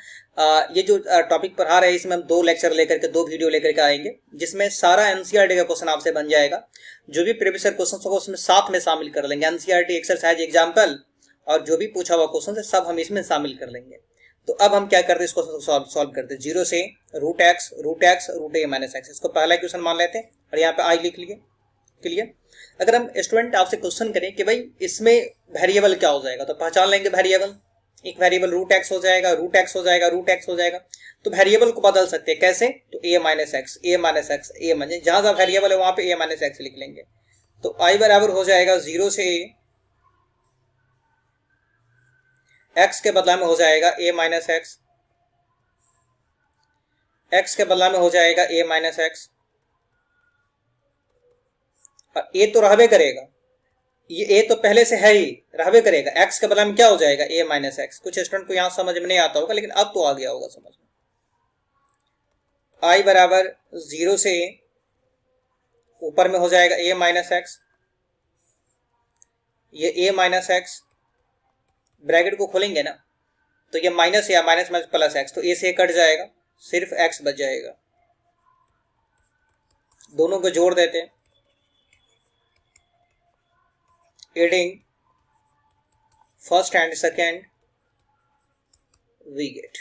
ये जो टॉपिक पढ़ा रहे हैं, इसमें हम 2 लेक्चर लेकर के 2 वीडियो लेकर के आएंगे, जिसमें सारा एनसीईआरटी का क्वेश्चन आपसे बन जाएगा। जो भी प्रीवियस ईयर क्वेश्चन होगा उसमें साथ में शामिल कर लेंगे। एनसीईआरटी एक्सरसाइज एग्जाम्पल और जो भी पूछा हुआ क्वेश्चन है सब हम इसमें शामिल कर लेंगे। तो अब हम क्या करते हैं, इस क्वेश्चन को सॉल्व करते हैं। 0 से root x root a minus x, इसको पहला क्वेश्चन मान लेते हैं और यहाँ पे आई लिख लिए। क्लियर। अगर हम स्टूडेंट आपसे क्वेश्चन करें कि भाई इसमें वेरिएबल क्या हो जाएगा, तो पहचान लेंगे वेरिएबल। एक वेरिएबल रूट एक्स हो जाएगा, रूट एक्स हो जाएगा, रूट एक्स हो जाएगा। तो वेरिएबल को बदल सकते हैं कैसे, तो ए माइनस एक्स ए माइनस एक्स ए माइनस, जहां जहां वेरिएबल है वहां पे ए माइनस एक्स लिख लेंगे। तो आई बराबर हो जाएगा 0 से ए, एक्स के बदला में हो जाएगा ए माइनस एक्स, एक्स के बदला में हो जाएगा ए माइनस एक्स, और ए तो रहबे करेगा, ये ए तो पहले से है ही, रहबे करेगा। एक्स के बदला में क्या हो जाएगा, ए माइनस एक्स। कुछ स्टूडेंट को यहां समझ में नहीं आता होगा, लेकिन अब तो आ गया होगा समझ में। आई बराबर 0 से ए, ऊपर में हो जाएगा ए माइनस एक्स, ये ए माइनस एक्स, ब्रैकेट को खोलेंगे ना तो ये माइनस या माइनस माइनस प्लस एक्स, तो ए से कट जाएगा, सिर्फ एक्स बच जाएगा। दोनों को जोड़ देते हैं, adding first and second we get,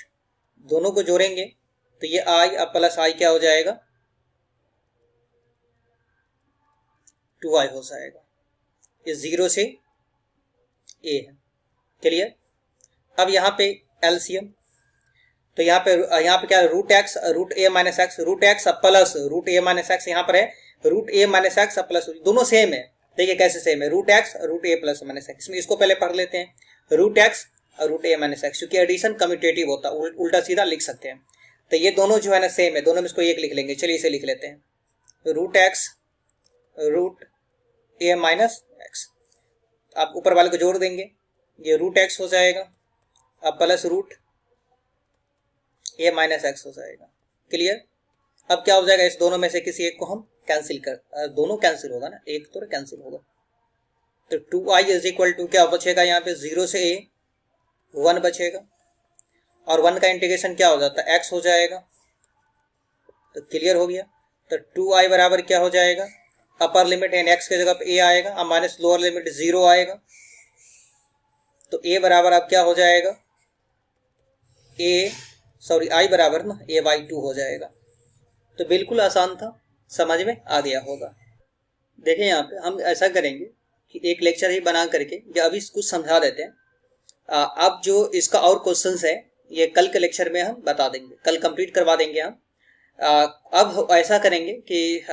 दोनों को जोड़ेंगे तो ये आई अब प्लस आई क्या हो जाएगा, 2i हो जाएगा। ये 0 से ए है। क्लियर। अब यहाँ पे एलसीएम, तो यहाँ पे क्या है, root x root a minus x, root x plus root a minus x, यहाँ पर है root a minus x plus, दोनों सेम है। देखिए कैसे सेम है, root x root a plus minus x. इसको पहले पढ़ लेते हैं, रूट एक्स और रूट ए माइनस एक्स, क्योंकि एडिशन कम्यूटेटिव होता है, उल्टा सीधा लिख सकते हैं। तो ये दोनों जो है ना सेम है, दोनों में इसको एक लिख लेंगे। चलिए इसे लिख लेते हैं, root x root a minus x. आप ऊपर वाले को जोड़ देंगे, ये रूट एक्स हो जाएगा अब plus root a minus x हो जाएगा। क्लियर। अब क्या हो जाएगा, इस दोनों में से किसी एक को हम कैंसिल कर, दोनों कैंसिल होगा ना, एक तो कैंसिल होगा। तो 2i इज इक्वल टू क्या बचेगा, यहाँ पे 0 से a 1 बचेगा, और 1 का इंटीग्रेशन क्या हो जाता है, x हो जाएगा। तो क्लियर हो गया। तो 2i बराबर क्या हो जाएगा, अपर लिमिट एन x के जगह पे a आएगा, अब माइनस लोअर लिमिट 0 आएगा। तो a बराबर अब क्या हो जाएगा, i बराबर ना a/2 हो जाएगा। तो बिल्कुल आसान था, समझ में आ गया होगा। देखिए यहाँ पे हम ऐसा करेंगे कि एक लेक्चर ही बना करके या अभी कुछ समझा देते हैं। अब जो इसका और क्वेश्चंस है ये कल के लेक्चर में हम बता देंगे, कल कंप्लीट करवा देंगे हम। अब ऐसा करेंगे कि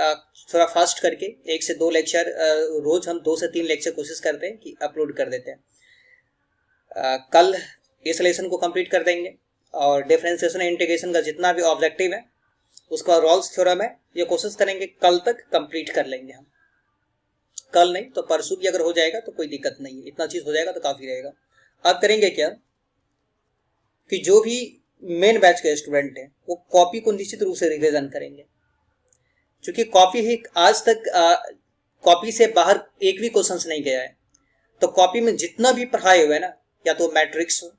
थोड़ा फास्ट करके 1 से 2 लेक्चर रोज हम 2 से 3 लेक्चर कोशिश करते हैं कि अपलोड कर देते हैं। कल इस लेसन को कंप्लीट कर देंगे, और डिफरेंशिएशन इंटीग्रेशन का जितना भी ऑब्जेक्टिव है उसका रॉल्स थ्योरम है, ये कोशिश करेंगे कल तक कंप्लीट कर लेंगे हम। कल नहीं तो परसों भी अगर हो जाएगा तो कोई दिक्कत नहीं है, इतना चीज हो जाएगा तो काफी रहेगा। अब करेंगे क्या कि जो भी मेन बैच के स्टूडेंट हैं वो कॉपी को निश्चित रूप से रिवीजन करेंगे, क्योंकि कॉपी ही आज तक कॉपी से बाहर एक भी क्वेश्चन नहीं गया है। तो कॉपी में जितना भी पढ़ाए हुए ना, या तो मैट्रिक्स हो,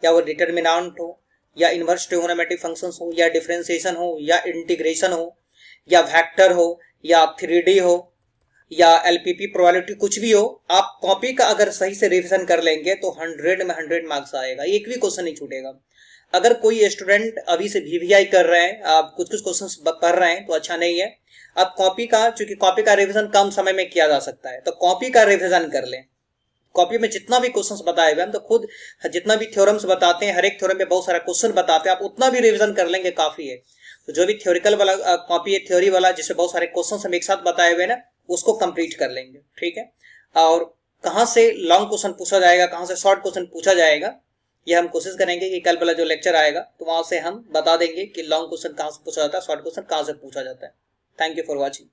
या वो डिटर्मिनेंट हो, या इनवर्स ट्रिगोनोमेट्रिक फंक्शंस हो, या डिफरेंशिएशन हो, या इंटीग्रेशन हो, या वेक्टर हो, या 3D हो, या एलपीपी प्रोबेबिलिटी, कुछ भी हो, आप कॉपी का अगर सही से रिवीजन कर लेंगे तो 100 में 100 मार्क्स आएगा, एक भी क्वेश्चन नहीं छूटेगा। अगर कोई स्टूडेंट अभी से वीवीआई कर रहे हैं, आप कुछ क्वेश्चंस पढ़ रहे हैं तो अच्छा नहीं है। अब कॉपी का, चूंकि कॉपी का रिवीजन कम समय में किया जा सकता है, तो कॉपी का रिवीजन कर लें। कॉपी में जितना भी क्वेश्चंस बताए हुए हम तो खुद जितना भी थ्योरम्स बताते हैं, हर एक थ्योरम में बहुत सारा क्वेश्चन बताते हैं, आप उतना भी रिवीजन कर लेंगे काफी है। तो जो भी थ्योरिकल वाला कॉपी है, थ्योरी वाला जिसमें बहुत सारे क्वेश्चंस हम एक साथ बताए हुए ना, उसको कंप्लीट कर लेंगे। ठीक है। और कहाँ से लॉन्ग क्वेश्चन पूछा जाएगा, कहाँ से शॉर्ट क्वेश्चन पूछा जाएगा, ये हम कोशिश करेंगे कि कल वाला जो लेक्चर आएगा तो वहां से हम बता देंगे कि लॉन्ग क्वेश्चन कहाँ से पूछा जाता है, शॉर्ट क्वेश्चन कहाँ से पूछा जाता है। Thank you for watching.